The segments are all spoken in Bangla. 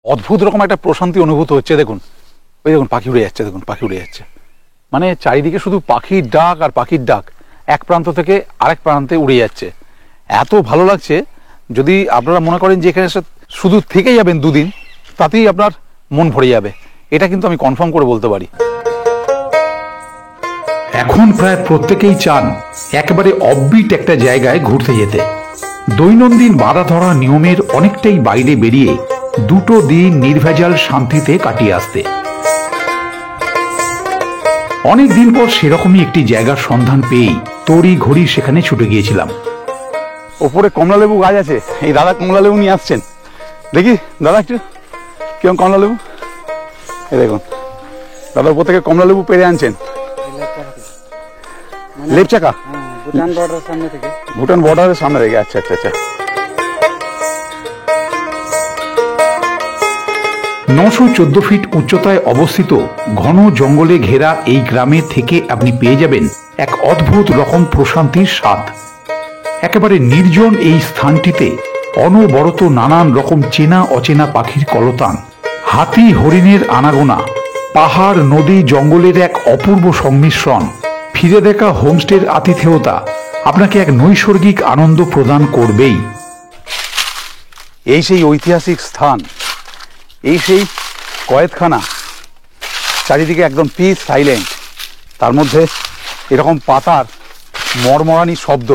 অদ্ভুত রকম একটা প্রশান্তি অনুভূত হচ্ছে। দেখুন, ওই দেখুন পাখি উড়ে যাচ্ছে, দেখুন পাখি উড়ে যাচ্ছে, মানে চারিদিকে শুধু পাখির ডাক আর পাখির ডাক, এক প্রান্ত থেকে আরেক প্রান্তে উড়ে যাচ্ছে। এত ভালো লাগছে, যদি আপনারা মনে করেন যে এখানে শুধু থেকে যাবেন দুদিন, তাতেই আপনার মন ভরে যাবে, এটা কিন্তু আমি কনফার্ম করে বলতে পারি। এখন প্রায় প্রত্যেকেই চান একেবারে অফবিট একটা জায়গায় ঘুরতে যেতে, দৈনন্দিন বাধা ধরা নিয়মের অনেকটাই বাইরে বেরিয়ে দুটো দিন নির্ভেজাল শান্তিতে কাটিয়ে আসতে। অনেক দিন পর সেরকমই একটি জায়গার সন্ধান পেয়েই তড়ি ঘড়ি সেখানে ছুটে গিয়েছিলাম। ওপরে কমলালেবু গাছ আছে, এই দাদা কমলালেবু নিয়ে আসছেন। দেখি দাদা একটু কেমন কমলালেবু, এই দেখুন দাদা উপর থেকে কমলালেবু পেরে আনছেন। লেপচাকা, ভুটান বর্ডারের সামনে থেকে। আচ্ছা আচ্ছা আচ্ছা। 914 ফিট উচ্চতায় অবস্থিত ঘন জঙ্গলে ঘেরা এই গ্রামে থেকে আপনি পেয়ে যাবেন এক অদ্ভুত রকম প্রশান্তির স্বাদ। একেবারে নির্জন এই স্থানটিতে অনবরত নানান রকম চেনা অচেনা পাখির কলতান, হাতি হরিণের আনাগোনা, পাহাড় নদী জঙ্গলের এক অপূর্ব সংমিশ্রণ, ফিরে দেখা হোমস্টের আতিথেয়তা আপনাকে এক নৈসর্গিক আনন্দ প্রদান করবেই। এই সেই ঐতিহাসিক স্থান, এই সেই কয়েদখানা, চারিদিকে একদম পিস সাইলেন্ট, তার মধ্যে এরকম পাতার মরমরানি শব্দ।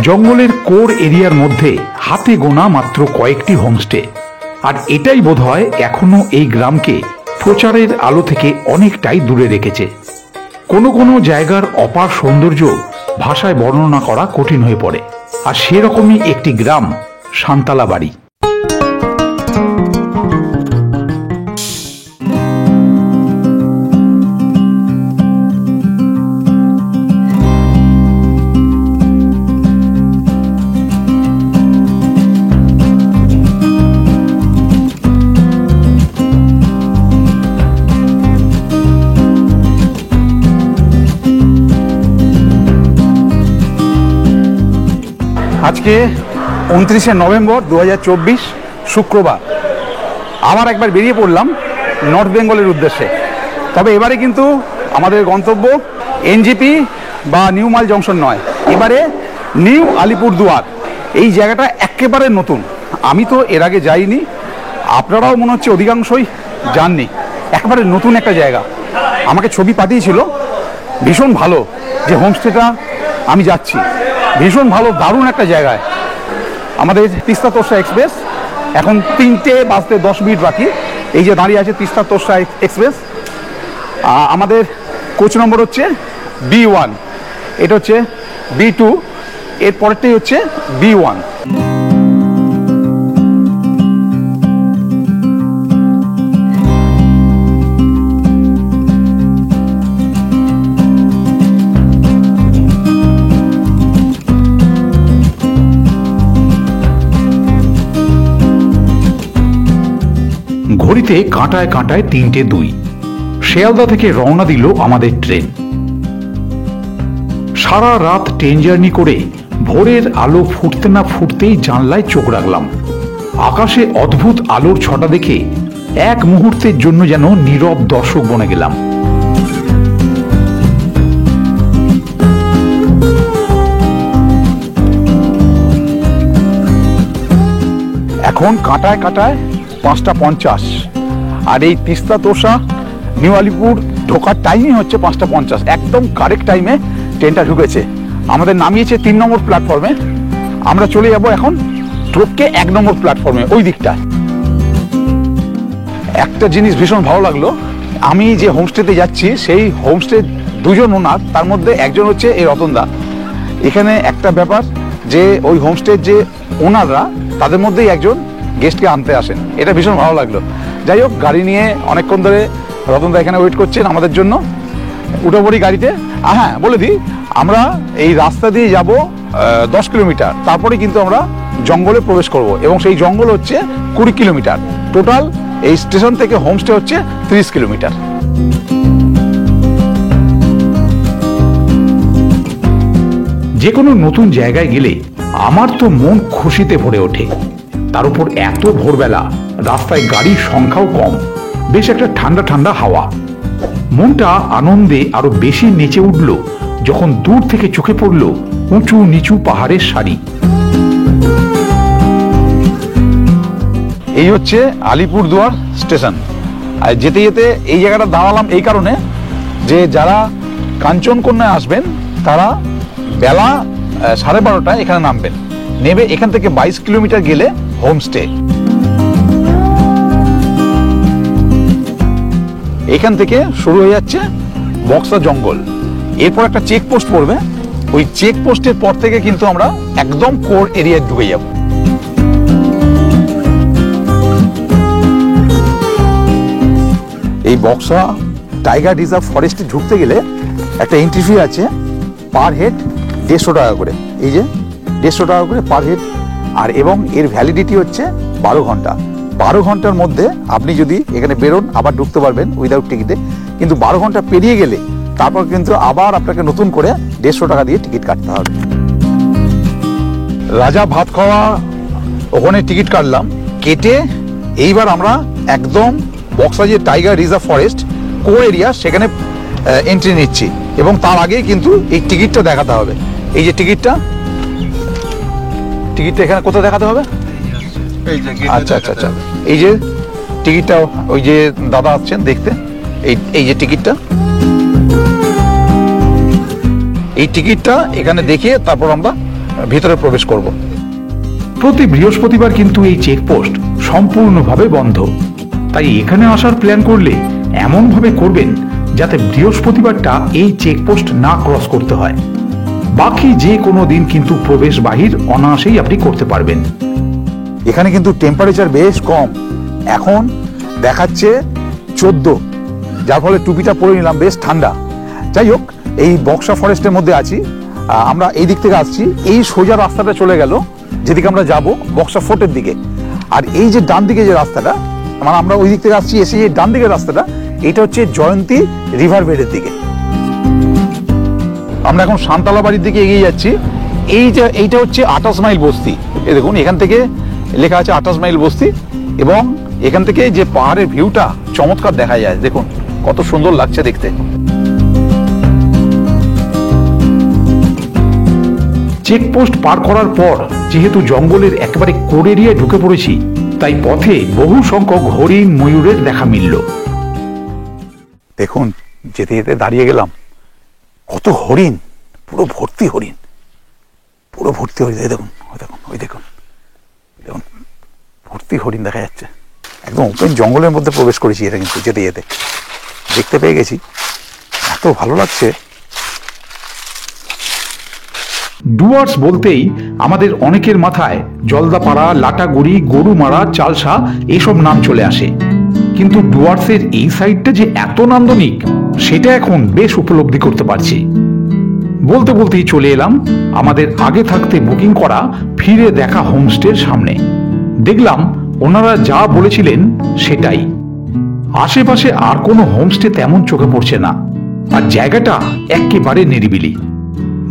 জঙ্গলের কোর এরিয়ার মধ্যে হাতে গোনা মাত্র কয়েকটি হোমস্টে, আর এটাই বোধহয় এখনো এই গ্রামকে প্রচারের আলো থেকে অনেকটাই দূরে রেখেছে। কোনো কোনো জায়গার অপার সৌন্দর্য ভাষায় বর্ণনা করা কঠিন হয়ে পড়ে, আর সেরকমই একটি গ্রাম সান্তালাবাড়ি। আজকে 29শে নভেম্বর 2024 শুক্রবার। আবার একবার বেরিয়ে পড়লাম নর্থ বেঙ্গলের উদ্দেশ্যে। তবে এবারে কিন্তু আমাদের গন্তব্য এনজিপি বা নিউ মাল জংশন নয়, এবারে নিউ আলিপুরদুয়ার। এই জায়গাটা একেবারে নতুন, আমি তো এর আগে যাইনি, আপনারাও মনে হচ্ছে অধিকাংশই যাননি। একেবারে নতুন একটা জায়গা, আমাকে ছবি পাঠিয়েছিল, ভীষণ ভালো যে হোমস্টেটা আমি যাচ্ছি, ভীষণ ভালো, দারুণ একটা জায়গায়। আমাদের তিস্তা তোরসা এক্সপ্রেস এখন 3টে বাজতে 10 মিনিট বাকি। এই যে দাঁড়িয়ে আছে তিস্তা তোরসা এক্সপ্রেস, আমাদের কোচ নম্বর হচ্ছে B1, এটা হচ্ছে B2, এর পরেরটাই হচ্ছে B1। ঘড়িতে কাঁটায় কাঁটায় 3:02। শিয়ালদা থেকে রওনা দিল আমাদের ট্রেন। সারা রাত ট্রেন জার্নি করে ভোরের আলো ফুটতে না ফুটতেই জানলায় চোখ রাখলাম। আকাশে অদ্ভুত আলোর ছটা দেখে এক মুহূর্তের জন্য যেন নীরব দর্শক বনে গেলাম। এখন কাঁটায় কাঁটায় 5:50, আর এই তিস্তা তোরসা নিউ আলিপুর ঢোকার টাইমই হচ্ছে 5:50। একদম কারেক্ট টাইমে ট্রেনটা ঢুকেছে, আমাদের নামিয়েছে 3 নম্বর প্ল্যাটফর্মে। আমরা চলে যাব এখন ট্রোপকে 1 নম্বর প্ল্যাটফর্মে, ওই দিকটায়। একটা জিনিস ভীষণ ভালো লাগলো, আমি যে হোমস্টেতে যাচ্ছি সেই হোমস্টে 2জন ওনার, তার মধ্যে একজন হচ্ছে এই রতনদা। এখানে একটা ব্যাপার যে ওই হোমস্টের যে ওনাররা, তাদের মধ্যেই একজন গেস্টকে আনতে আসেন, এটা ভীষণ ভালো লাগলো। যাই হোক, গাড়ি নিয়ে অনেকক্ষণ ধরে রতনদা এখানে ওয়েট করছেন আমাদের জন্য। উঠে পড়ি গাড়িতে। হ্যাঁ, বলে দিই, আমরা এই রাস্তা দিয়ে যাব 10 কিলোমিটার, তারপরে কিন্তু আমরা জঙ্গলে প্রবেশ করব, এবং সেই জঙ্গল হচ্ছে 20 কিলোমিটার। টোটাল এই স্টেশন থেকে হোমস্টে হচ্ছে 30 কিলোমিটার। যে কোনো নতুন জায়গায় গেলে আমার তো মন খুশিতে ভরে ওঠে। তার উপর এত ভোরবেলা, রাস্তায় গাড়ির সংখ্যাও কম, বেশ একটা ঠান্ডা ঠান্ডা হাওয়া। মনটা আনন্দে আরো বেশি নেচে উঠল যখন দূর থেকে চোখে পড়ল উঁচু নিচু পাহাড়ের সারি। এই হচ্ছে আলিপুরদুয়ার স্টেশন। আর যেতে যেতে এই জায়গাটা দাঁড়ালাম এই কারণে যে যারা কাঞ্চনকন্যায় আসবেন তারা বেলা 12:30 এখানে নামবেন, নেমে এখান থেকে 22 কিলোমিটার গেলে হোমস্টে। এখান থেকে শুরু হয়ে যাচ্ছে বক্সা জঙ্গল, এরপর একটা চেকপোস্ট পড়বে, ওই চেকপোস্টের পর থেকে কিন্তু আমরা একদম কোর এরিয়ায় ঢুকে যাব। এই বক্সা টাইগার রিজার্ভ ফরেস্টে ঢুকতে গেলে একটা এন্ট্রি ফি আছে, পার হেড 150 টাকা করে। এই যে 150 টাকা করে পার হেড। আর এবং এর ভ্যালিডিটি হচ্ছে 12 ঘন্টা। 12 ঘন্টার মধ্যে আপনি যদি এখানে বেরোন আবার ঢুকতে পারবেন উইদাউট টিকিটে, কিন্তু 12 ঘন্টা পেরিয়ে গেলে তারপর কিন্তু আবার আপনাকে নতুন করে 150 টাকা দিয়ে টিকিট কাটতে হবে। রাজা ভাত খাওয়া ওখানে টিকিট কাটলাম, কেটে এইবার আমরা একদম বক্সা যে tiger reserve forest core area সেখানে এন্ট্রি নিচ্ছি। এবং তার আগেই কিন্তু এই টিকিটটা দেখাতে হবে। এই যে টিকিটটা এখানে কোথায় দেখাতে হবে? আচ্ছা আচ্ছা আচ্ছা, এই যে টিকিটটা, ওই যে দাদা আসছেন দেখতে, এই যে টিকিটটা, এই টিকিটটা এখানে দেখিয়ে তারপর আমরা ভিতরে প্রবেশ করব। প্রতি বৃহস্পতিবার কিন্তু এই চেকপোস্ট সম্পূর্ণভাবে বন্ধ, তাই এখানে আসার প্ল্যান করলে এমন ভাবে করবেন যাতে বৃহস্পতিবারটা এই চেকপোস্ট না ক্রস করতে হয়। বাকি যে কোনো দিন কিন্তু প্রবেশ বাহির অনায়াসেই আপনি করতে পারবেন। এখানে কিন্তু টেম্পারেচার বেশ কম, এখন দেখাচ্ছে 14, যার ফলে টুপিটা পরে নিলাম, বেশ ঠান্ডা। যাই হোক, এই বক্সা ফরেস্টের মধ্যে আছি আমরা, এই দিক থেকে আসছি, এই সোজা রাস্তাটা চলে গেল যেদিকে আমরা যাব বক্সা ফোর্টের দিকে। আর এই যে ডান দিকে যে রাস্তাটা, মানে আমরা ওই দিক থেকে আসছি, এসে এই ডান দিকের রাস্তাটা, এটা হচ্ছে জয়ন্তী রিভার বেডের দিকে। আমরা এখন সান্তালা বাড়ির দিকে এগিয়ে যাচ্ছি। এইটা হচ্ছে 28 মাইল বস্তি। এই দেখুন, এখান থেকে লেখা আছে 28 মাইল বস্তি, এবং এখান থেকে যে পাহাড়ের ভিউটা চমৎকার দেখা যায়, দেখুন কত সুন্দর লাগছে দেখতে। চেকপোস্ট পার করার পর যেহেতু জঙ্গলের একেবারে কোর এরিয়ায় ঢুকে পড়েছি, তাই পথে বহু সংখ্যক হরিণ ময়ূরের দেখা মিলল। দেখুন, যেতে যেতে দাঁড়িয়ে গেলাম, কত হরিণ, পুরো ভর্তি হরিণ, পুরো ভর্তি হরিণ। এই দেখুন, ওই দেখুন, ওই দেখুন, দেখুন ভর্তি হরিণ দেখা যাচ্ছে। একদম ওপেন জঙ্গলের মধ্যে প্রবেশ করেছি। এটা কিন্তু যেতে যেতে দেখতে পেয়ে গেছি, এত ভালো লাগছে। ডুয়ার্স বলতেই আমাদের অনেকের মাথায় জলদাপাড়া, লাটাগুড়ি, গরুমারা, চালসা এসব নাম চলে আসে, কিন্তু ডুয়ার্সের এই সাইডটা যে এত নান্দনিক সেটা এখন বেশ উপলব্ধি করতে পারছি। বলতে বলতেই চলে এলাম আমাদের আগে থাকতে বুকিং করা ফিরে দেখা হোমস্টের সামনে। দেখলাম ওনারা যা বলেছিলেন সেটাই, আশেপাশে আর কোনো হোমস্টে তেমন চোখে পড়ছে না, আর জায়গাটা একেবারে নিরিবিলি।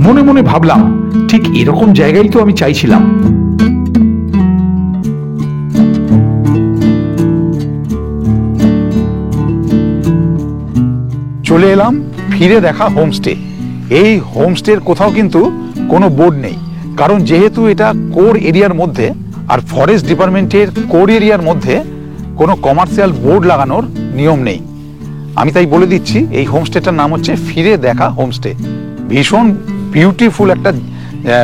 মনে মনে ভাবলাম, ঠিক এরকম জায়গায় তো আমি চাইছিলাম। চলে এলাম ফিরে দেখা হোমস্টে। এই হোমস্টের কোথাও কিন্তু কোনো বোর্ড নেই, কারণ যেহেতু এটা কোর এরিয়ার মধ্যে, আর ফরেস্ট ডিপার্টমেন্টের কোর এরিয়ার মধ্যে কোনো কমার্শিয়াল বোর্ড লাগানোর নিয়ম নেই। আমি তাই বলে দিচ্ছি, এই হোমস্টেটার নাম হচ্ছে ফিরে দেখা হোমস্টে। ভীষণ বিউটিফুল একটা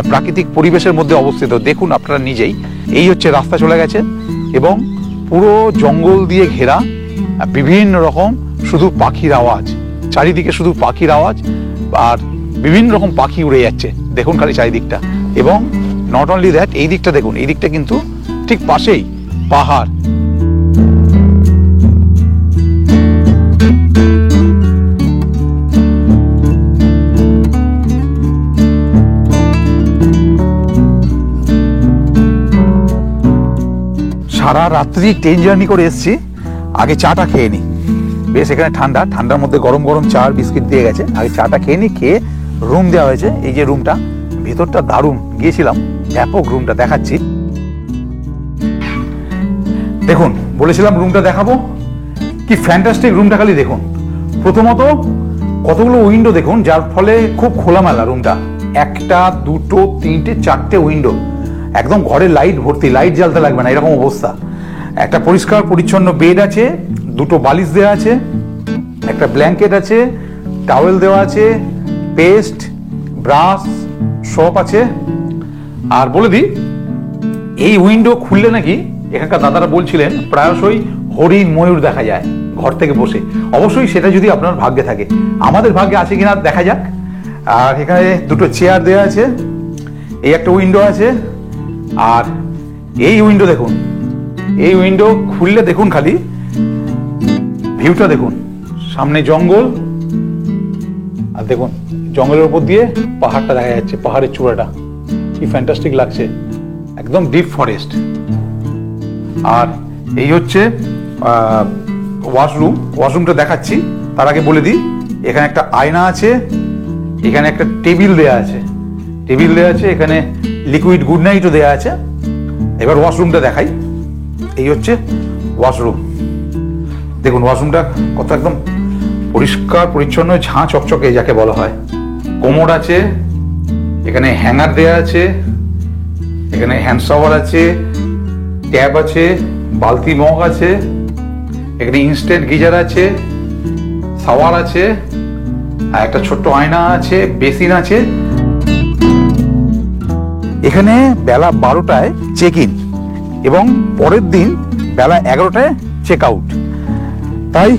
প্রাকৃতিক পরিবেশের মধ্যে অবস্থিত। দেখুন আপনারা নিজেই, এই হচ্ছে রাস্তা চলে গেছে, এবং পুরো জঙ্গল দিয়ে ঘেরা, বিভিন্ন রকম শুধু পাখির আওয়াজ, চারিদিকে শুধু পাখির আওয়াজ, আর বিভিন্ন রকম পাখি উড়ে যাচ্ছে। দেখুন খালি চারিদিকটা। এবং নট অনলি দ্যাট, এই দিকটা দেখুন, এই দিকটা কিন্তু ঠিক পাশেই পাহাড়। সারা রাত্রি ট্রেন জার্নি করে এসেছি, আগে চাটা খেয়ে নি। বেশ এখানে ঠান্ডা, ঠান্ডার মধ্যে গরম গরম চা আর বিস্কিট দিয়ে গেছে। আগে চাটা খেয়ে নি, খেয়ে রুম দেওয়া হয়েছে। এই যে রুমটা, ভেতরটা দারুণ, গিয়েছিলাম, ব্যাপক রুমটা দেখাচ্ছি। দেখুন, বলেছিলাম রুমটা দেখাবো, কি ফ্যান্টাস্টিক রুমটা, খালি দেখুন। প্রথমত কতগুলো উইন্ডো দেখুন, যার ফলে খুব খোলামেলা রুমটা। একটা, দুটো, তিনটে, চারটে উইন্ডো, একদম ঘরে লাইট ভর্তি, লাইট জ্বালতে লাগবে না এরকম অবস্থা। একটা পরিষ্কার পরিচ্ছন্ন বেড আছে, দুটো বালিশ দেওয়া আছে, একটা ব্ল্যাঙ্কেট আছে, টাওয়েল দেওয়া আছে, পেস্ট, ব্রাশ, সব আছে। আর বলে দিই, এই উইন্ডো খুললে নাকি এখানকার দাদারা বলছিলেন প্রায়শই হরিণ, ময়ূর দেখা যায় ঘর থেকে বসে। অবশ্যই সেটা যদি আপনার ভাগ্যে থাকে, আমাদের ভাগ্যে আছে কিনা দেখা যাক। আর এখানে দুটো চেয়ার দেওয়া আছে, এই একটা উইন্ডো আছে। আর এই উইন্ডো দেখুন, এই উইন্ডো খুললে দেখুন খালি ভিউটা দেখুন, সামনে জঙ্গল, আর দেখুন জঙ্গলের উপর দিয়ে পাহাড়টা দেখা যাচ্ছে, পাহাড়ের চূড়াটা কি ফ্যান্টাস্টিক লাগছে, একদম ডিপ ফরেস্ট। আর এই হচ্ছে ওয়াশরুম, ওয়াশরুমটা দেখাচ্ছি। তার আগে বলে দিই, এখানে একটা আয়না আছে, এখানে একটা টেবিল দেয়া আছে, টেবিল দেয়া আছে, এখানে লিকুইড গুড নাইটও দেয়া আছে। এবার ওয়াশরুমটা দেখাই, এই হচ্ছে ওয়াশরুম। দেখুন ওয়াশরুমটা কত একদম পরিষ্কার পরিচ্ছন্ন, ঝাঁ চকচকে যাকে বলা হয়। কোমোড আছে, এখানে হ্যাঙ্গার দেয়া আছে, এখানে হ্যান্ড শাওয়ার আছে, ট্যাব আছে, বালতি মগ আছে, এখানে ইনস্ট্যান্ট গিজার আছে, শাওয়ার আছে, আর একটা ছোট্ট আয়না আছে, বেসিন আছে। এখানে বেলা 12টায় চেক ইন এবং পরের দিন বেলা 11টায় চেক আউট। তাই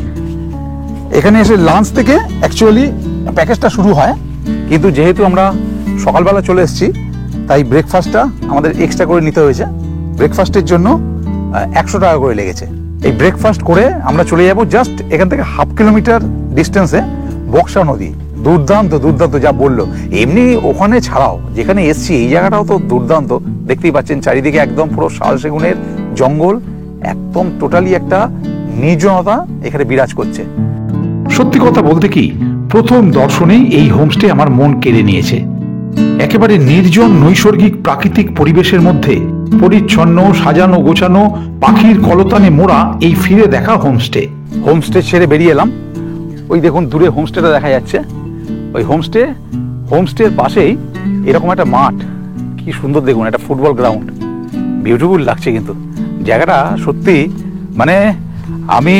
এখানে এসে লাঞ্চ থেকে অ্যাকচুয়ালি প্যাকেজটা শুরু হয়, কিন্তু যেহেতু আমরা সকালবেলা চলে এসেছি তাই ব্রেকফাস্টটা আমাদের এক্সট্রা করে নিতে হয়েছে। ব্রেকফাস্টের জন্য 100 টাকা করে লেগেছে। এই ব্রেকফাস্ট করে আমরা চলে যাব জাস্ট এখান থেকে 1/2 কিলোমিটার ডিস্টেন্সে বক্সা নদী। দুর্দান্ত দুর্দান্ত যা বললো। এমনি ওখানে ছাড়াও যেখানে এসছি এই জায়গাটাও তো দুর্দান্ত, দেখতেই পাচ্ছেন চারিদিকে একদম পুরো শাল সেগুনের জঙ্গল, একদম টোটালি একটা নির্জনতা এখানে বিরাজ করছে। সত্যি কথা বলতে কি, প্রথম দর্শনেই এই হোমস্টে আমার মন কেড়ে নিয়েছে। একেবারে নির্জন নৈসর্গিক প্রাকৃতিক পরিবেশের মধ্যে পরিচ্ছন্ন, সাজানো গোছানো, পাখির কলতানে মোড়া এই ফিরে দেখা হোমস্টে। হোমস্টে ছেড়ে বেরিয়ে এলাম, ওই দেখুন দূরে হোমস্টেটা দেখা যাচ্ছে। ওই হোমস্টের পাশেই এরকম একটা মাঠ, কি সুন্দর দেখুন, একটা ফুটবল গ্রাউন্ড, বিউটিফুল লাগছে। কিন্তু জায়গাটা সত্যি, মানে আমি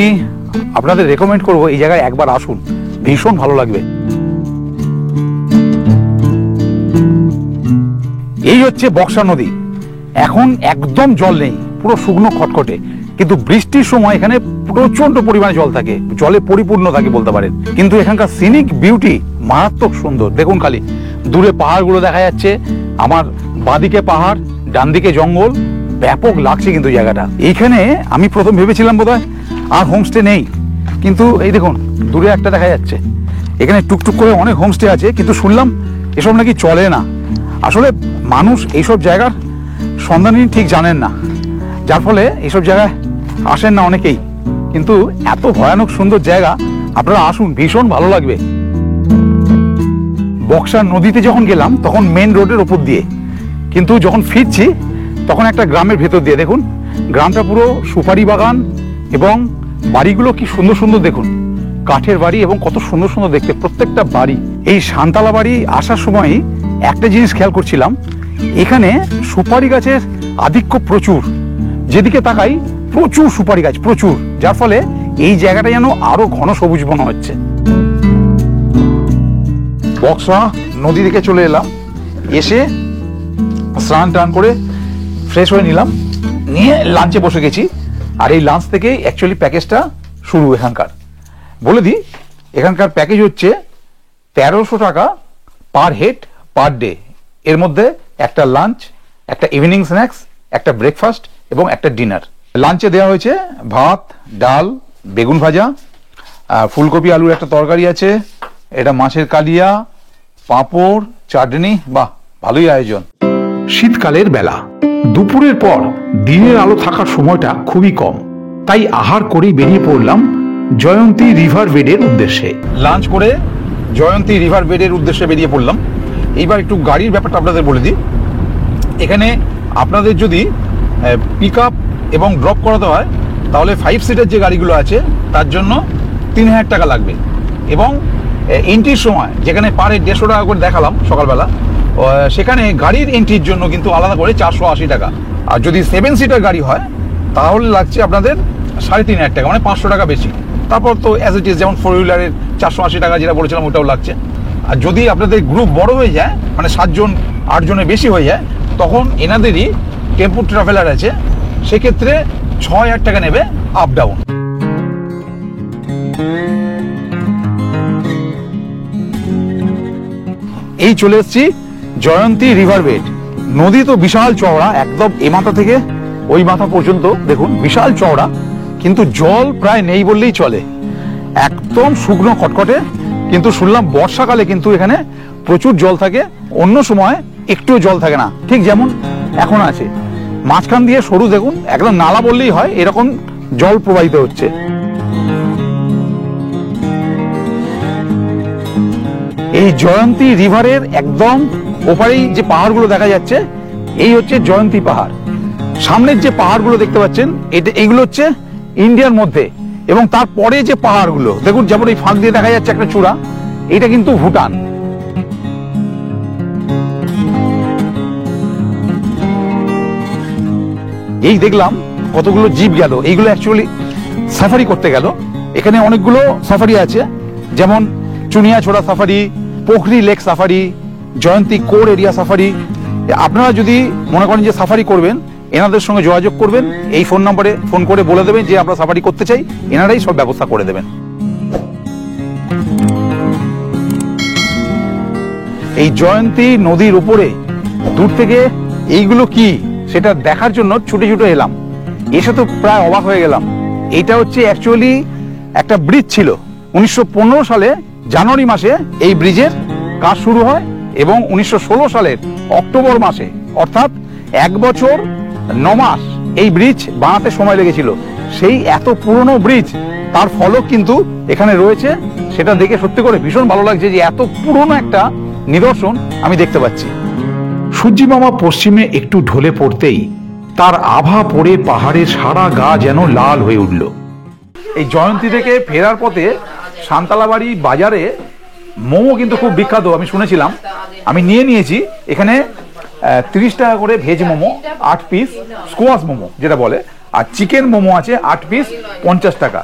আপনাদের রেকমেন্ড করব এই জায়গায় একবার আসুন, ভীষণ ভালো লাগবে। এই হচ্ছে বক্সা নদী। এখন একদম জল নেই, পুরো শুকনো খটখটে, কিন্তু বৃষ্টির সময় এখানে প্রচন্ড পরিমাণে জল থাকে, জলে পরিপূর্ণ থাকে বলতে পারেন। কিন্তু এখানকার সিনিক বিউটি মারাত্মক সুন্দর। দেখুন খালি দূরে পাহাড়গুলো দেখা যাচ্ছে, আমার বাঁদিকে পাহাড়, ডান দিকে জঙ্গল, ব্যাপক লাগছে কিন্তু জায়গাটা। এইখানে আমি প্রথম ভেবেছিলাম বোধহয় আর হোমস্টে নেই, কিন্তু এই দেখুন দূরে একটা দেখা যাচ্ছে। এখানে টুকটুক করে অনেক হোমস্টে আছে, কিন্তু শুনলাম এসব নাকি চলে না। আসলে মানুষ এইসব জায়গার সন্ধানই ঠিক জানেন না, যার ফলে এইসব জায়গায় আসেন না অনেকেই। কিন্তু এত ভয়ানক সুন্দর জায়গা, আপনারা আসুন, ভীষণ ভালো লাগবে। বক্সা নদীতে যখন গেলাম তখন মেন রোডের ওপর দিয়ে, কিন্তু যখন ফিরছি তখন একটা গ্রামের ভেতর দিয়ে। দেখুন গ্রামটা পুরো সুপারি বাগান এবং বাড়িগুলো কি সুন্দর সুন্দর দেখুন, কাঠের বাড়ি এবং কত সুন্দর সুন্দর দেখতে প্রত্যেকটা বাড়ি। এই শান্তালা বাড়ি আসার সময় একটা জিনিস খেয়াল করছিলাম, এখানে সুপারি গাছের আধিক্য প্রচুর, যেদিকে তাকাই প্রচুর সুপারি গাছ, প্রচুর, যার ফলে এই জায়গাটা যেন আরো ঘন সবুজ মনে হচ্ছে। বক্সা নদী থেকে চলে এলাম, এসে স্নান টান করে ফ্রেশ হয়ে নিলাম, নিয়ে লাঞ্চে বসে গেছি। আর এই লাঞ্চ থেকে অ্যাকচুয়ালি প্যাকেজটা শুরু এখানকার। বলে দিই, এখানকার প্যাকেজ হচ্ছে 1300 টাকা পার হেড পার ডে। এর মধ্যে একটা লাঞ্চ, একটা ইভিনিং স্ন্যাক্স, একটা ব্রেকফাস্ট এবং একটা ডিনার। লাঞ্চে দেওয়া হয়েছে ভাত, ডাল, বেগুন ভাজা, ফুলকপি আলুর একটা তরকারি আছে, এটা মাছের কালিয়া, পাঁপড়, চাটনি। বাহ, ভালোই আয়োজন। শীতকালের বেলা, দুপুরের পর দিনের আলো থাকার সময়টা খুবই কম, তাই আহার করেই বেরিয়ে পড়লাম জয়ন্তী রিভার বেডের উদ্দেশ্যে। লাঞ্চ করে জয়ন্তী রিভার বেডের উদ্দেশ্যে বেরিয়ে পড়লাম। এইবার একটু গাড়ির ব্যাপারটা আপনাদের বলে দিই। এখানে আপনাদের যদি পিক আপ এবং ড্রপ করাতে হয় তাহলে 5 সিটের যে গাড়িগুলো আছে তার জন্য 3000 টাকা লাগবে। এবং এন্ট্রির সময় যেখানে পার হেড 150 টাকা করে দেখালাম সকালবেলা, সেখানে গাড়ির এন্ট্রির জন্য কিন্তু আলাদা করে 480 টাকা। আর যদি 7 সিটার গাড়ি হয় তাহলে লাগছে আপনাদের 3500 টাকা, মানে 500 টাকা বেশি। তারপর তো অ্যাজ ইট ইজ, যেমন 4 হুইলারের 480 টাকা যেটা বলেছিলাম ওটাও লাগছে। আর যদি আপনাদের গ্রুপ বড় হয়ে যায়, মানে 7 জন 8 জনের বেশি হয়ে যায়, তখন এনাদেরই টেম্পো ট্রাভেলার আছে, সেক্ষেত্রে 6000 টাকা নেবে আপ ডাউন। এই চলে এসেছি জয়ন্তী রিভার বেড। নদী তো বিশাল চওড়া, একদম এ মাথা থেকে ওই মাথা পর্যন্ত দেখুন বিশাল চওড়া, কিন্তু জল প্রায় নেই বললেই চলে, একদম শুকনো খটখটে। কিন্তু শুনলাম বর্ষাকালে কিন্তু এখানে প্রচুর জল থাকে, অন্য সময় একটুও জল থাকে না, ঠিক যেমন এখন আছে। মাঝখান দিয়ে সরু দেখুন, একদম নালা বললেই হয়, এরকম জল প্রবাহিত হচ্ছে। এই জয়ন্তী রিভারের একদম ওপারেই যে পাহাড়গুলো দেখা যাচ্ছে, এই হচ্ছে জয়ন্তী পাহাড়। সামনের যে পাহাড়গুলো দেখতে পাচ্ছেন, এইগুলো হচ্ছে ইন্ডিয়ার মধ্যে, এবং তারপরে যে পাহাড়গুলো দেখুন, যেমন এই ফাঁক দিয়ে দেখা যাচ্ছে একটা চূড়া, এটা কিন্তু ভুটান। এই দেখলাম কতগুলো জিপ গেল, এইগুলো অ্যাকচুয়ালি সাফারি করতে গেল। এখানে অনেকগুলো সাফারি আছে, যেমন চুনিয়াছোড়া সাফারি, পোখরি লেক সাফারি, জয়ন্তী কোর এরিয়া সাফারি। আপনারা যদি মনে করেন যে সাফারি করবেন, এনাদের সঙ্গে যোগাযোগ করবেন, এই ফোন নম্বরে ফোন করে বলে দেবেন যে আমরা সাফারি করতে চাই, এনারাই সব ব্যবস্থা করে দেবেন। এই জয়ন্তী নদীর উপরে দূর থেকে এইগুলো কি সেটা দেখার জন্য ছুটে ছুটে এলাম, এসে তো প্রায় অবাক হয়ে গেলাম। এটা হচ্ছে অ্যাকচুয়ালি একটা ব্রিজ ছিল। 1915 সালে জানুয়ারি মাসে এই ব্রিজের কাজ শুরু হয়, এবং 1916 সালের অক্টোবর মাসে, অর্থাৎ 1 বছর 9 মাস এই ব্রিজ বানাতে সময় লেগেছিল। সেই এত পুরনো ব্রিজ, তার ফলক কিন্তু এখানে রয়েছে। সেটা দেখে সত্যি করে ভীষণ ভালো লাগছে যে এত পুরনো একটা নিদর্শন আমি দেখতে পাচ্ছি। সূর্যি মামা পশ্চিমে একটু ঢলে পড়তেই তার আভা পড়ে পাহাড়ের সারা গা যেন লাল হয়ে উঠল। এই জয়ন্তী থেকে ফেরার পথে সান্তালাবাড়ি বাজারে মোমো কিন্তু খুব বিখ্যাত, আমি শুনেছিলাম। আমি নিয়েছি এখানে 30 টাকা করে veg momo 8 piece, squash momo যেটা বলে, আর চিকেন মোমো আছে 8 পিস 50 টাকা।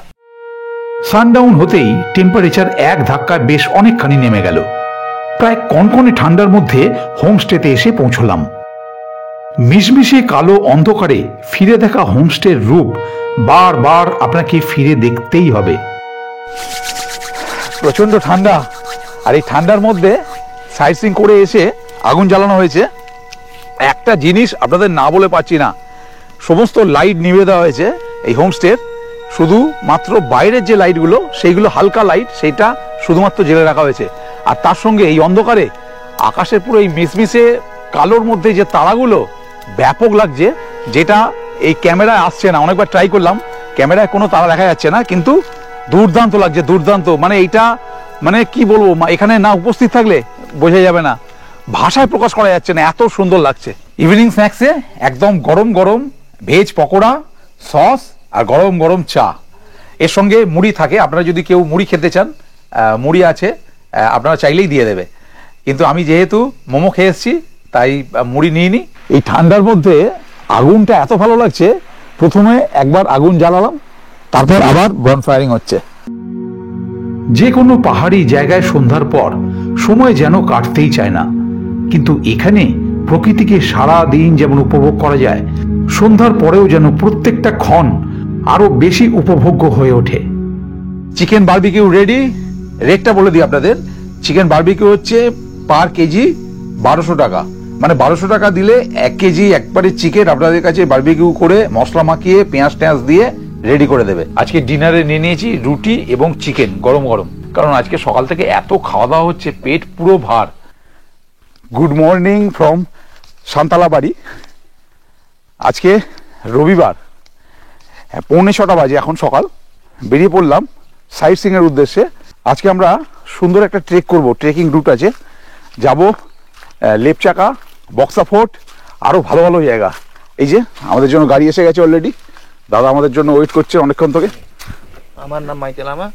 সানডাউন হতেই টেম্পারেচার এক ধাক্কায় বেশ অনেকখানি নেমে গেল। প্রায় কনকনে ঠান্ডার মধ্যে হোমস্টেতে এসে পৌঁছলাম। মিশমিশে কালো অন্ধকারে ফিরে দেখা হোমস্টের রূপ বারবার আপনাকে ফিরে দেখতেই হবে। প্রচন্ড ঠান্ডা, আর এই ঠান্ডার মধ্যে সাইট সিইং করে এসে আগুন জ্বালানো হয়েছে। একটা জিনিস আপনাদের না বলে পাচ্ছি না, সমস্ত লাইট নিভিয়ে দেওয়া হয়েছে এই হোমস্টের, শুধু মাত্র বাইরের যে লাইটগুলো সেইগুলো হালকা লাইট, সেইটা শুধুমাত্র জেলে রাখা হয়েছে। আর তার সঙ্গে এই অন্ধকারে আকাশের পুরো এই মিশমিশে কালোর মধ্যে যে তারাগুলো ব্যাপক লাগছে, যেটা এই ক্যামেরায় আসছে না। অনেকবার ট্রাই করলাম, ক্যামেরায় কোনো তারা দেখা যাচ্ছে না, কিন্তু দুর্দান্ত লাগছে, দুর্দান্ত। মানে এইটা মানে কি বলবো, এখানে না উপস্থিত থাকলে বোঝা যাবে না, ভাষায় প্রকাশ করা যাচ্ছে না, এত সুন্দর লাগছে। ইভিনিং স্ন্যাক্সে একদম গরম গরম ভেজ পকোড়া, সস আর গরম গরম চা, এর সঙ্গে মুড়ি থাকে। আপনারা যদি কেউ মুড়ি খেতে চান, মুড়ি আছে, আপনারা চাইলেই দিয়ে দেবে। কিন্তু আমি যেহেতু মোমো খেয়ে এসেছি তাই মুড়ি নিইনি। এই ঠান্ডার মধ্যে আগুনটা এত ভালো লাগছে, প্রথমে একবার আগুন জ্বালালাম, তারপর আবার বনফায়ারিং হচ্ছে। যে কোনো পাহাড়ি জায়গায় সন্ধ্যার পর সময় যেন কাটতেই চায় না, কিন্তু এখানে প্রকৃতিকে সারা দিন যেমন উপভোগ করা যায়, সন্ধ্যার পরেও যেন প্রত্যেকটা ক্ষণ আরো বেশি উপভোগ্য হয়ে ওঠে। Chicken barbecue ready. রেটটা বলে দিই আপনাদের, চিকেন বারবিকিউ হচ্ছে পার কেজি 1200 টাকা, মানে 1200 টাকা দিলে 1 কেজি একবারে চিকেন আপনাদের কাছে বারবিকিউ করে মশলা মাখিয়ে পেঁয়াজ টেঁয়াজ দিয়ে রেডি করে দেবে। আজকে ডিনারে নিয়ে নিয়েছি রুটি এবং চিকেন গরম গরম, কারণ আজকে সকাল থেকে এত খাওয়া দাওয়া হচ্ছে, পেট পুরো ভার। Good morning from Santalabari. আজকে রবিবার, 6:45 বাজে এখন সকাল। বেরিয়ে পড়লাম সাইট সিইং এর উদ্দেশ্যে। আজকে আমরা সুন্দর একটা ট্রেক করব, ট্রেকিং রুট আছে, যাব লেপচাকা, বক্সা ফোর্ট, আরও ভালো ভালো জায়গা। এই যে আমাদের জন্য গাড়ি এসে গেছে অলরেডি, দাদা আমাদের জন্য ওয়েট করছে অনেকক্ষণ থেকে। আমার নাম মাইকেল আমা।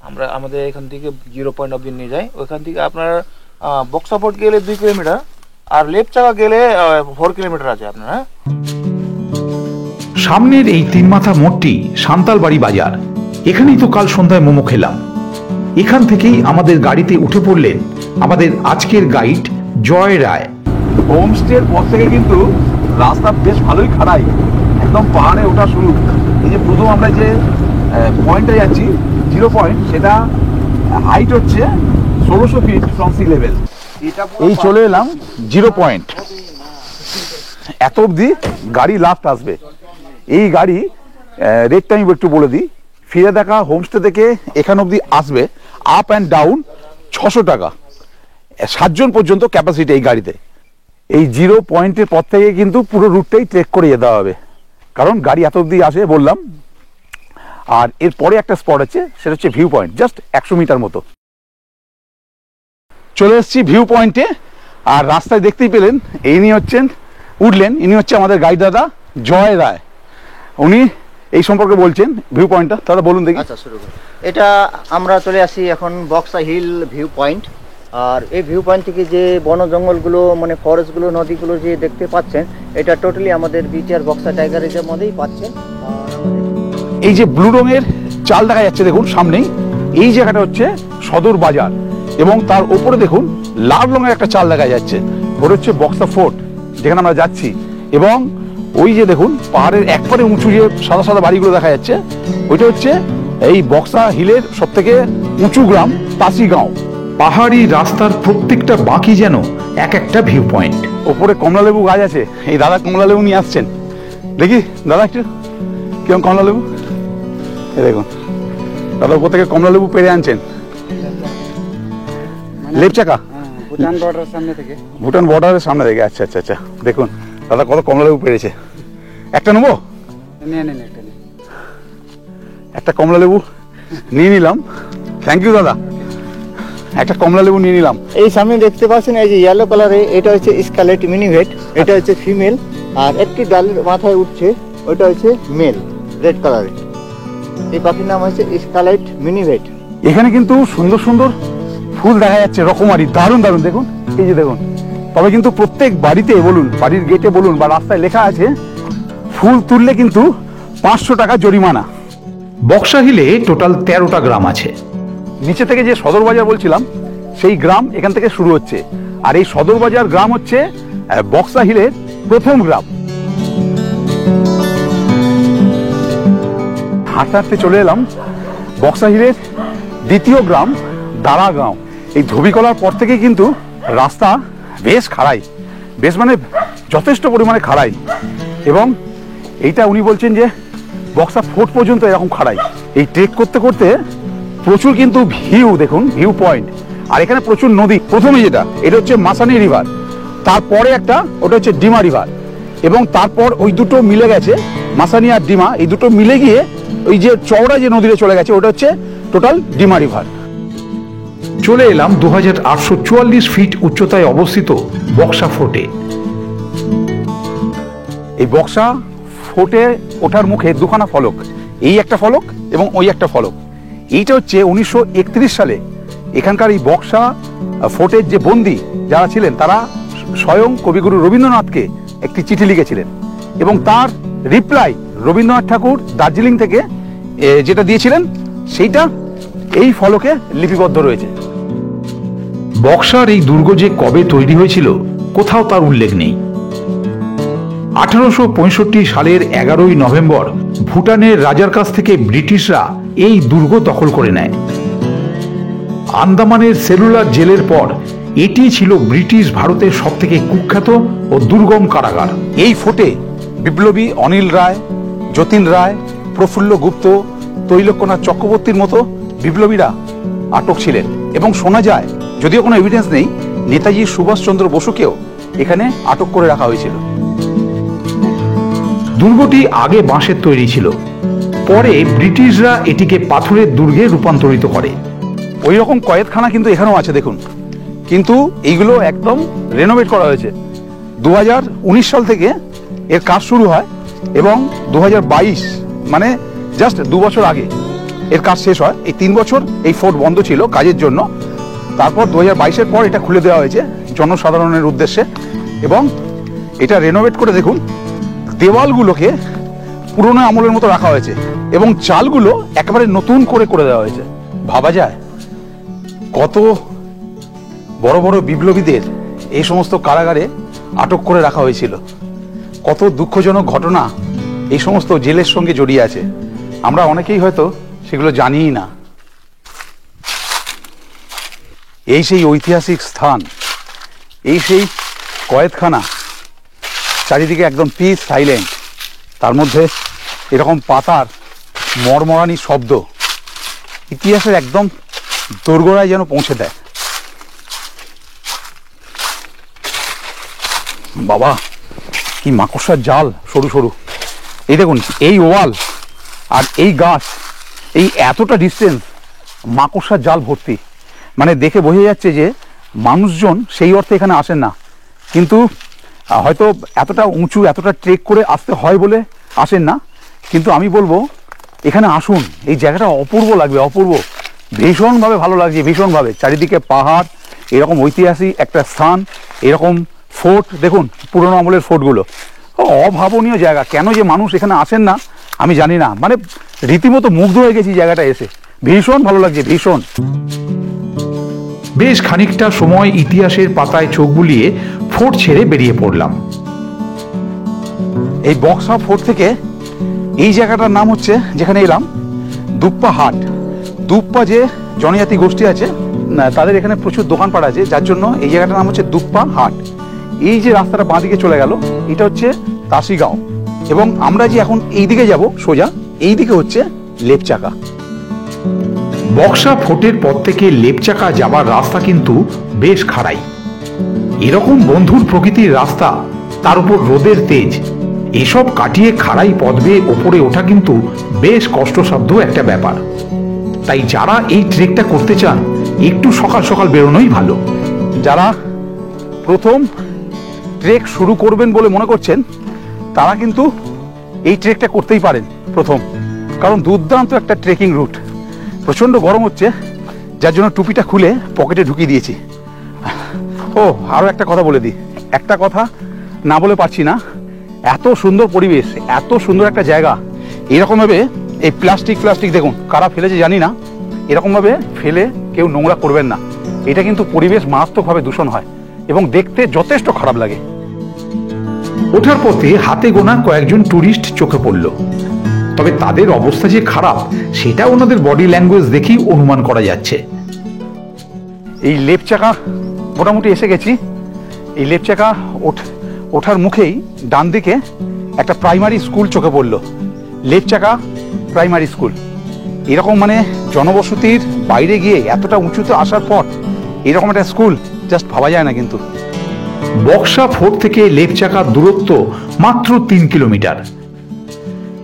আমরা আমাদের এখান থেকে 0 পয়েন্ট অবধি নিয়ে যাই। ওইখান থেকে আপনার বক্সাফোর্ট গেলে 2 কিলোমিটার, আর লেপ চাকা গেলে 4 কিলোমিটার আছে আপনার। হ্যাঁ, সামনের এই তিন মাথা মোড়টি সান্তালবাড়ি বাজার। এখানেই তো কাল সন্ধ্যায় মোমো খেলাম। এখান থেকেই আমাদের গাড়িতে উঠে পড়লেন আমাদের আজকের গাইড জয় রায়। হোমস্টের পর থেকে কিন্তু রাস্তা বেশ ভালোই খাড়াই, একদম পাহাড়ে ওঠা শুরু। এই যে প্রথম আমরা যে পয়েন্টে যাচ্ছি 0 পয়েন্ট, সেটা হাইট হচ্ছে 1600 ফিট ফ্রম সি লেভেল। এই চলে এলাম 0 পয়েন্ট। এত অবধি গাড়ি লাস্ট আসবে। এই গাড়ি রেটটা আমি একটু বলে দিই, ফিরে দেখা হোমস্টে থেকে এখান অবধি আসবে আপ অ্যান্ড ডাউন 600 টাকা। 7 জন পর্যন্ত ক্যাপাসিটি এই গাড়িতে। এই 0 পয়েন্টের পর থেকে কিন্তু পুরো রুটটাই ট্রেক করে যেতে হবে, কারণ গাড়ি এত অবধি আসে বললাম। আর এরপরে একটা স্পট আছে, সেটা হচ্ছে ভিউ পয়েন্ট, জাস্ট 100 মিটার মতো। চলে এসেছি ভিউ পয়েন্টে। আর রাস্তায় দেখতেই পেলেন ইনি হচ্ছে আমাদের গাইড দাদা জয় রায়। উনি এই সম্পর্কে বলছেন ভিউ পয়েন্টটা, তাহলে বলুন দেখি। আচ্ছা, শুরু করুন। এটা আমরা চলে আসি এখন বক্সা হিল ভিউ পয়েন্ট। আর এই ভিউ পয়েন্ট থেকে যে বন জঙ্গলগুলো, মানে ফরেস্টগুলো, নদীগুলো যে দেখতে পাচ্ছেন, এটা টোটালি আমাদের বিটিআর বক্সা টাইগার রিজার্ভের মধ্যেই পাচ্ছেন। এই যে ব্লু রঙের চাল দেখা যাচ্ছে দেখুন সামনেই, এই জায়গাটা হচ্ছে সদর বাজার, এবং তার উপরে দেখুন লাল রঙের একটা চাল দেখা যাচ্ছে, ওটা হচ্ছে বক্সা ফোর্ট যেখানে আমরা যাচ্ছি। এবং ওই যে দেখুন পাহাড়ের একবারে উঁচু যে সাদা সাদা বাড়িগুলো দেখা যাচ্ছে, ওইটা হচ্ছে এই বক্সা হিলের সব থেকে উঁচু গ্রাম তাসিগাঁও। পাহাড়ি রাস্তার প্রত্যেকটা বাঁকি যেন এক একটা ভিউ পয়েন্ট। ওপরে কমলালেবু গাছ আছে, এই দাদা কমলালেবু নিয়ে আসছেন। দেখি দাদা একটু কেমন কমলালেবু, এই দেখুন দাদা উপর থেকে কমলালেবু পেরে আনছেন। লেপ চাকা ভুটান বর্ডারের সামনে থেকে। ভুটান বর্ডারের সামনে থেকে। আচ্ছা আচ্ছা আচ্ছা, দেখুন দাদা কত কমলালেবু পেরেছে। একটা নেবো, একটা কমলালেবু নিয়ে নিলাম। থ্যাংক ইউ দাদা, একটা কমলালেবু নিয়ে নিলাম। এই সামনে দেখতে পাচ্ছেন এই যে ইয়েলো কালারে, এটা হচ্ছে স্কালেট মিনিভেট, এটা হচ্ছে ফিমেল। আর একটি ডালের মাথায় উঠছে, ওটা হচ্ছে মেল, রেড কালারে। এই পাখির নাম হচ্ছে স্কালেট মিনিভেট। এখানে কিন্তু সুন্দর সুন্দর ফুল দেখা যাচ্ছে, রকমারি, দারুণ দারুণ। দেখুন এই যে দেখুন, তবে কিন্তু প্রত্যেক বাড়িতে বলুন, বাড়ির গেটে বলুন বা রাস্তায় লেখা আছে ফুল তুললে কিন্তু 500 টাকা জরিমানা। বক্সা হিলে টোটাল 13টা গ্রাম আছে। নিচে থেকে যে সদর বাজার বলছিলাম, সেই গ্রাম এখান থেকে শুরু হচ্ছে। আর এই সদর বাজার গ্রাম হচ্ছে বক্সা হিলের প্রথম গ্রাম। হাঁটতে হাঁটতে চলে এলাম বক্সা হিলের দ্বিতীয় গ্রাম দাঁড়াগাঁও। এই ধবিকলার পর থেকে কিন্তু রাস্তা বেশ খাড়াই, বেশ মানে যথেষ্ট পরিমাণে খাড়াই। এবং এইটা উনি বলছেন যে বক্সা ফোর্ট পর্যন্ত এরকম খাড়াই। এই ট্রেক করতে করতে প্রচুর কিন্তু ভিউ, দেখুন ভিউ পয়েন্ট। আর এখানে প্রচুর নদী। প্রথমে যেটা, এটা হচ্ছে মাসানি রিভার, তারপরে একটা ওটা হচ্ছে ডিমা রিভার, এবং তারপর ওই দুটো মিলে গেছে, মাসানি আর ডিমা, এই দুটো মিলে গিয়ে ওই যে চওড়া যে নদীতে চলে গেছে, ওটা হচ্ছে টোটাল ডিমা রিভার। চলে এলাম 2844 ফিট উচ্চতায় অবস্থিত বক্সা ফোর্টে। এই বক্সা ফোর্টে ওঠার মুখে দুখানা ফলক, এই একটা ফলক এবং ওই একটা ফলক। এইটা হচ্ছে 1931 সালে এখানকার এই বক্সা ফোর্টের যে বন্দী যারা ছিলেন, তারা স্বয়ং কবিগুরু রবীন্দ্রনাথকে একটি চিঠি লিখেছিলেন, এবং তার রিপ্লাই রবীন্দ্রনাথ ঠাকুর দার্জিলিং থেকে যেটা দিয়েছিলেন, সেইটা এই ফলকে লিপিবদ্ধ রয়েছে। বক্সার এই দুর্গ যে কবে তৈরি হয়েছিল কোথাও তার উল্লেখ নেই। 1865 সালের 11ই নভেম্বর ভুটানের রাজার কাছ থেকে ব্রিটিশরা এই দুর্গ দখল করে নেয়। আন্দামানের সেলুলার জেলের পর এটি ছিল ব্রিটিশ ভারতের সবথেকে কুখ্যাত ও দুর্গম কারাগার। এই ফোর্টে বিপ্লবী অনিল রায়, যতীন রায়, প্রফুল্ল গুপ্ত, তৈলক্যনাথ চক্রবর্তীর মতো বিপ্লবীরা আটক ছিলেন, এবং শোনা যায়, যদিও কোনো এভিডেন্স নেই, নেতাজি সুভাষচন্দ্র বসুকেও এখানে আটক করে রাখা হয়েছিল। দুর্গটি আগে বাঁশের তৈরি ছিল, পরে ব্রিটিশরা এটিকে পাথরের দুর্গে রূপান্তরিত করে। ওই রকম কয়েদখানা কিন্তু এখানেও আছে দেখুন, কিন্তু এইগুলো একদম রেনোভেট করা হয়েছে। 2019 সাল থেকে এর কাজ শুরু হয়, এবং 2022 মানে জাস্ট 2 বছর আগে এর কাজ শেষ হয়। এই 3 বছর এই ফোর্ট বন্ধ ছিল কাজের জন্য। তারপর 2022-এর পর এটা খুলে দেওয়া হয়েছে জনসাধারণের উদ্দেশ্যে, এবং এটা রেনোভেট করে দেখুন, দেওয়ালগুলোকে পুরনো আমলের মতো রাখা হয়েছে এবং চালগুলো একেবারে নতুন করে দেওয়া হয়েছে। ভাবা যায় কত বড় বড় বিপ্লবীদের এই সমস্ত কারাগারে আটক করে রাখা হয়েছিল, কত দুঃখজনক ঘটনা এই সমস্ত জেলের সঙ্গে জড়িয়ে আছে। আমরা অনেকেই হয়তো সেগুলো জানিই না। এই সেই ঐতিহাসিক স্থান, এই সেই কয়েদখানা, চারিদিকে একদম পিস সাইলেন্ট, তার মধ্যে এরকম পাতার মরমরানি শব্দ ইতিহাসের একদম দোরগোড়ায় যেন পৌঁছে দেয়। বাবা, কি মাকড়সার জাল, সরু সরু। এই দেখুন, এই ওয়াল আর এই গাছ, এই এতটা ডিস্টেন্স মাকড়সার জাল ভর্তি। মানে দেখে বোঝা যাচ্ছে যে মানুষজন সেই অর্থে এখানে আসেন না, কিন্তু হয়তো এতটা উঁচু, এতটা ট্রেক করে আসতে হয় বলে আসেন না। কিন্তু আমি বলবো এখানে আসুন, এই জায়গাটা অপূর্ব লাগবে, অপূর্ব, ভীষণভাবে ভালো লাগছে, ভীষণভাবে। চারিদিকে পাহাড়, এরকম ঐতিহাসিক একটা স্থান, এরকম ফোর্ট দেখুন, পুরনো আমলের ফোর্টগুলো, অভাবনীয় জায়গা। কেন যে মানুষ এখানে আসেন না আমি জানি না, মানে রীতিমতো মুগ্ধ হয়ে গেছি জায়গাটা এসে, ভীষণ ভালো লাগছে, ভীষণ। বেশ খানিকটা সময় ইতিহাসের পাতায় চোখ বুলিয়ে ফোর্ট ছেড়ে বেরিয়ে পড়লাম। এই বক্সা ফোর্ট থেকে এই জায়গাটার নাম হচ্ছে, যেখানে এলাম, দুপ্পা হাট। দুপ্পা যে জনজাতি গোষ্ঠী আছে তাদের এখানে প্রচুর দোকানপাট আছে, যার জন্য এই জায়গাটার নাম হচ্ছে দুপ্পা হাট। এই যে রাস্তাটা বাঁদিকে চলে গেল, এটা হচ্ছে তাসিগাঁও, এবং আমরা যে এখন এই দিকে যাব সোজা, এই দিকে হচ্ছে লেপচাকা। বক্সা ফোর্টের পর থেকে লেপচাকা যাবার রাস্তা কিন্তু বেশ খাড়াই। এরকম বন্ধুর প্রকৃতির রাস্তা, তার উপর রোদের তেজ, এসব কাটিয়ে খাড়াই পথ বেয়ে ওপরে ওঠা কিন্তু বেশ কষ্টসাধ্য একটা ব্যাপার। তাই যারা এই ট্রেকটা করতে চান একটু সকাল সকাল বেরোনোই ভালো। যারা প্রথম ট্রেক শুরু করবেন বলে মনে করছেন তারা কিন্তু এই ট্রেকটা করতেই পারেন প্রথম, কারণ দুর্দান্ত একটা ট্রেকিং রুট। প্রচণ্ড গরম হচ্ছে, যার জন্য টুপিটা খুলে পকেটে ঢুকিয়ে দিয়েছি। ও, আরও একটা কথা বলে দিই, একটা কথা না বলে পারছি না, এত সুন্দর পরিবেশ, এত সুন্দর একটা জায়গা, এরকমভাবে এই প্লাস্টিক দেখুন কারা ফেলেছে জানি না, এরকমভাবে ফেলে কেউ নোংরা করবেন না। এটা কিন্তু পরিবেশ মারাত্মকভাবে দূষণ হয় এবং দেখতে যথেষ্ট খারাপ লাগে। ওঠার পথে হাতে গোনা কয়েকজন টুরিস্ট চোখে পড়ল, তবে তাদের অবস্থা যে খারাপ সেটা ওনাদের বডি ল্যাঙ্গুয়েজ দেখেই অনুমান করা যাচ্ছে। এই লেপচাকা মোটামুটি এসে গেছি। এই লেপচাকা ওঠার মুখেই ডান দিকে একটা প্রাইমারি স্কুল চোখে পড়লো, লেপচাকা প্রাইমারি স্কুল। এরকম মানে জনবসতির বাইরে গিয়ে এতটা উঁচুতে আসার পর এরকম একটা স্কুল জাস্ট ভাবা যায় না। কিন্তু বক্সা ফোর্ট থেকে লেপচাকার দূরত্ব মাত্র 3 কিলোমিটার,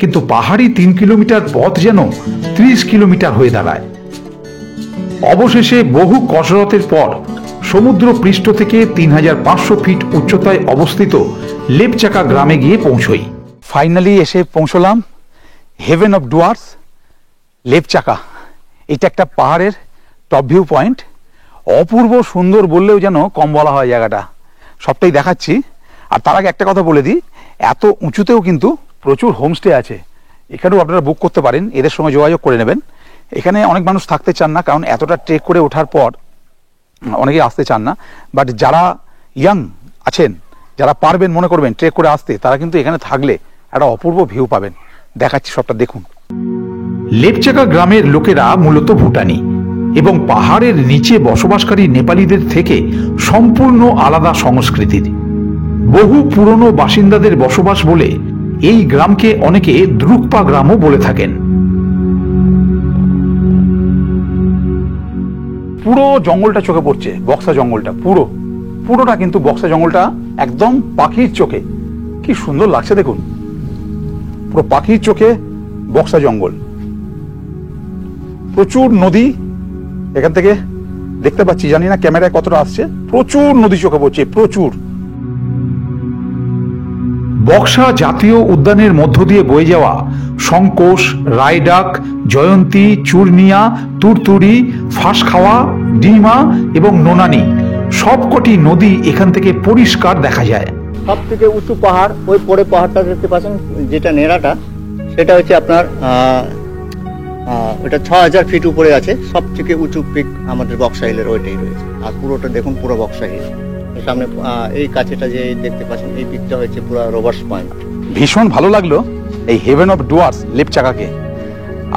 কিন্তু পাহাড়ি 3 কিলোমিটার পথ যেন 30 কিলোমিটার হয়ে দাঁড়ায়। অবশেষে বহু কসরতের পর সমুদ্র পৃষ্ঠ থেকে 3500 ফিট উচ্চতায় অবস্থিত লেপচাকা গ্রামে গিয়ে পৌঁছই। ফাইনালি এসে পৌঁছলাম হেভেন অফ ডুয়ার্স, লেপচাকা। এটা একটা পাহাড়ের টপ ভিউ পয়েন্ট, অপূর্ব সুন্দর বললেও যেন কম বলা হয় জায়গাটা। সবটাই দেখাচ্ছি। আর তার আগে একটা কথা বলে দিই, এত উঁচুতেও কিন্তু প্রচুর হোমস্টে আছে, এখানেও আপনারা বুক করতে পারেন, এদের সঙ্গে যোগাযোগ করে নেবেন। এখানে অনেক মানুষ থাকতে চান না, কারণ এতটা ট্রেক করে ওঠার পর অনেকেই আসতে চান না। বাট যারা ইয়াং আছেন, যারা পারবেন মনে করবেন ট্রেক করে আসতে, তারা কিন্তু এখানে থাকলে একটা অপূর্ব ভিউ পাবেন। দেখাচ্ছি সবটা, দেখুন। লেপচাকা গ্রামের লোকেরা মূলত ভুটানি এবং পাহাড়ের নিচে বসবাসকারী নেপালিদের থেকে সম্পূর্ণ আলাদা সংস্কৃতির। বহু পুরনো বাসিন্দাদের বসবাস বলে এই গ্রামকে অনেকে দ্রুকপা গ্রামও বলে থাকেন। পুরো জঙ্গলটা চোখে পড়ছে, বক্সা জঙ্গলটা পুরোটা কিন্তু বক্সা জঙ্গলটা একদম পাখির চোখে, কি সুন্দর লাগছে দেখুন, পুরো পাখির চোখে বক্সা জঙ্গল। প্রচুর নদী এখান থেকে দেখতে পাচ্ছি, জানি না ক্যামেরায় কতটা আসছে, প্রচুর নদী চোখে পড়ছে, প্রচুর। বক্সা জাতীয় উদ্যানের মধ্য দিয়ে বয়ে যাওয়া শঙ্কোষ, রায়ডাক, জয়ন্তী, চূর্ণিয়া, তুরতুরি, ফাঁসখাওয়া, ডিমা এবং নোনানি সবকটি নদী এখান থেকে পরিষ্কার দেখা যায়। সব থেকে উঁচু পাহাড়, ওই পরে পাহাড়টা দেখতে পাচ্ছেন যেটা নেড়াটা, সেটা হচ্ছে আপনার ওটা 6000 ফিট উপরে আছে। সব থেকে উঁচু পিক আমাদের বক্সা হিলের ওইটাই রয়েছে। আর পুরোটা দেখুন, পুরো বক্সা হিল। সামনে এই কাছেটা যে দেখতে পাচ্ছেন, এই পিকটা হচ্ছে পুরো রোভার্স পয়েন্ট। ভীষণ ভালো লাগলো এই হেভেন অফ ডুয়ার্স লেপচাকাকে।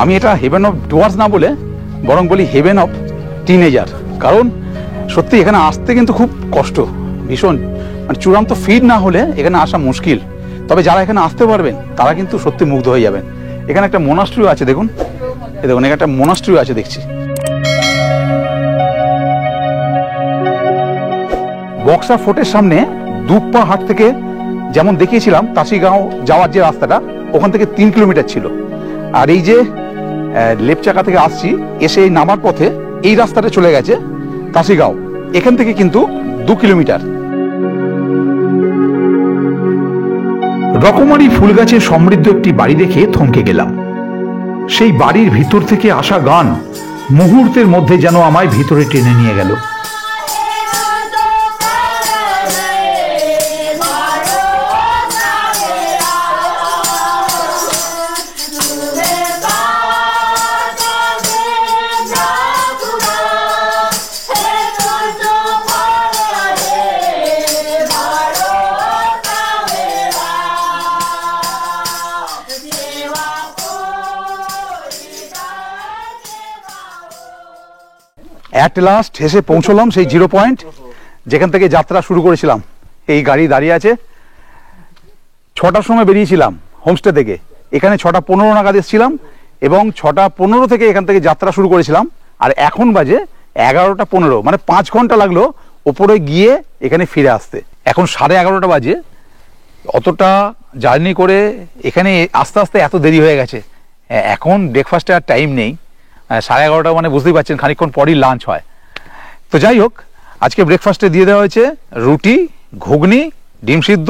আমি এটা হেভেন অফ ডুয়ার্স না বলে বরং বলি হেভেন অফ টিনেজার, কারণ সত্যি এখানে আসতে কিন্তু খুব কষ্ট, ভীষণ মানে চূড়ান্ত ফিট না হলে এখানে আসা মুশকিল। তবে যারা এখানে আসতে পারবেন তারা কিন্তু সত্যি মুগ্ধ হয়ে যাবেন। এখানে একটা মোনাস্ট্রিও আছে, দেখুন এই দেখুন, এখানে একটা মোনাস্ট্রিও আছে দেখছি। বক্সা ফোর্টের সামনে দুপা হাট থেকে যেমন দেখিয়েছিলাম তাসিগাঁও যাওয়ার যে রাস্তাটা, ওখান থেকে 3 কিলোমিটার ছিল। আর এই যে লেপচাকা থেকে আসছি, এসে এই নামার পথে এই রাস্তাটা চলে গেছে তাসিগাঁও, এখান থেকে কিন্তু 2 কিলোমিটার। রকমারি ফুল গাছে সমৃদ্ধ একটি বাড়ি দেখে থমকে গেলাম। সেই বাড়ির ভিতর থেকে আসা গান মুহূর্তের মধ্যে যেন আমায় ভিতরে টেনে নিয়ে গেল। অ্যাট লাস্ট এসে পৌঁছলাম সেই 0 পয়েন্ট যেখান থেকে যাত্রা শুরু করেছিলাম। এই গাড়ি দাঁড়িয়ে আছে। 6টার সময় বেরিয়েছিলাম হোমস্টে থেকে, এখানে 6:15 নাগাদ এসেছিলাম এবং 6:15 থেকে এখান থেকে যাত্রা শুরু করেছিলাম। আর এখন বাজে 11:15, মানে 5 ঘন্টা লাগলো ওপরে গিয়ে এখানে ফিরে আসতে। এখন 11:30 বাজে। অতটা জার্নি করে এখানে আস্তে আস্তে এত দেরি হয়ে গেছে। এখন ব্রেকফাস্টে আর টাইম নেই। 11:30 মানে বুঝতেই পারছেন খানিকক্ষণ পরই লাঞ্চ হয়। তো যাই হোক, আজকে ব্রেকফাস্টে দিয়ে দেওয়া হয়েছে রুটি, ঘুগনি, ডিম সিদ্ধ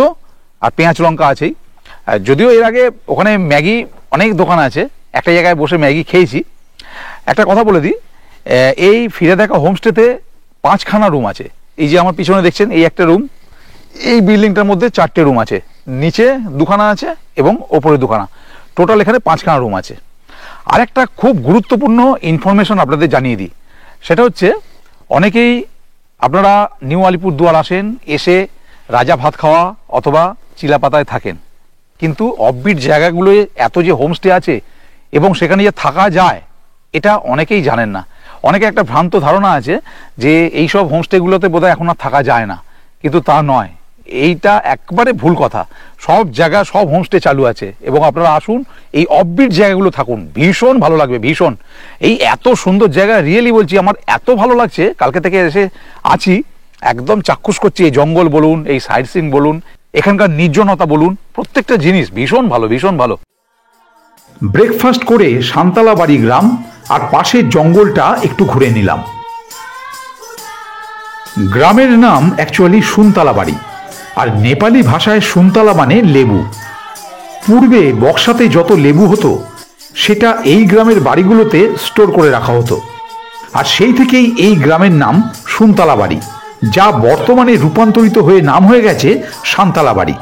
আর পেঁয়াজ লঙ্কা আছেই। যদিও এর আগে ওখানে ম্যাগি অনেক দোকান আছে, একটা জায়গায় বসে ম্যাগি খেয়েছি। একটা কথা বলে দিই, এই ফিরে দেখা হোমস্টেতে 5খানা রুম আছে। এই যে আমার পিছনে দেখছেন, এই একটা রুম, এই বিল্ডিংটার মধ্যে 4টে রুম আছে, নিচে 2খানা আছে এবং ওপরে 2খানা, টোটাল এখানে 5খানা রুম আছে। আর একটা খুব গুরুত্বপূর্ণ ইনফরমেশন আপনাদের জানিয়ে দিই, সেটা হচ্ছে অনেকেই আপনারা নিউ আলিপুরদুয়ার আসেন, এসে রাজা ভাত খাওয়া অথবা চিলাপাতায় থাকেন, কিন্তু অফবিট জায়গাগুলোয় এত যে হোমস্টে আছে এবং সেখানে যে থাকা যায় এটা অনেকেই জানেন না। অনেকে একটা ভ্রান্ত ধারণা আছে যে এইসব হোমস্টেগুলোতে বোধহয় এখন আর থাকা যায় না, কিন্তু তা নয়। এইটা একবারে ভুল কথা। সব জায়গা, সব হোমস্টে চালু আছে এবং আপনারা আসুন, এই অফবিট জায়গাগুলো থাকুন, ভীষণ ভালো লাগবে, ভীষণ। এই এত সুন্দর জায়গা, রিয়েলি বলছি, আমার এত ভালো লাগছে। কালকে থেকে এসে আছি, একদম চাক্ষুষ করছি। এই জঙ্গল বলুন, এই সাইট সিন বলুন, এখানকার নির্জনতা বলুন, প্রত্যেকটা জিনিস ভীষণ ভালো, ভীষণ ভালো। ব্রেকফাস্ট করে সান্তালাবাড়ি গ্রাম আর পাশের জঙ্গলটা একটু ঘুরে নিলাম। গ্রামের নাম অ্যাকচুয়ালি সুনতালাবাড়ি, আর নেপালি ভাষায় সুনতালা মানে লেবু। পূর্বে বক্সাতে যত লেবু হতো সেটা এই গ্রামের বাড়িগুলোতে স্টোর করে রাখা হতো, আর সেই থেকেই এই গ্রামের নাম সুনতালাবাড়ি, যা বর্তমানে রূপান্তরিত হয়ে নাম হয়ে গেছে সান্তালাবাড়ি।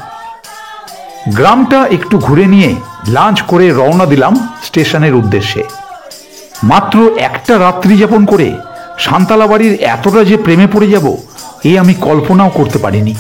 গ্রামটা একটু ঘুরে নিয়ে লাঞ্চ করে রওনা দিলাম স্টেশনের উদ্দেশ্যে। মাত্র একটা রাত্রি যাপন করে সান্তালাবাড়ির এতটা যে প্রেমে পড়ে যাব, এ আমি কল্পনাও করতে পারিনি।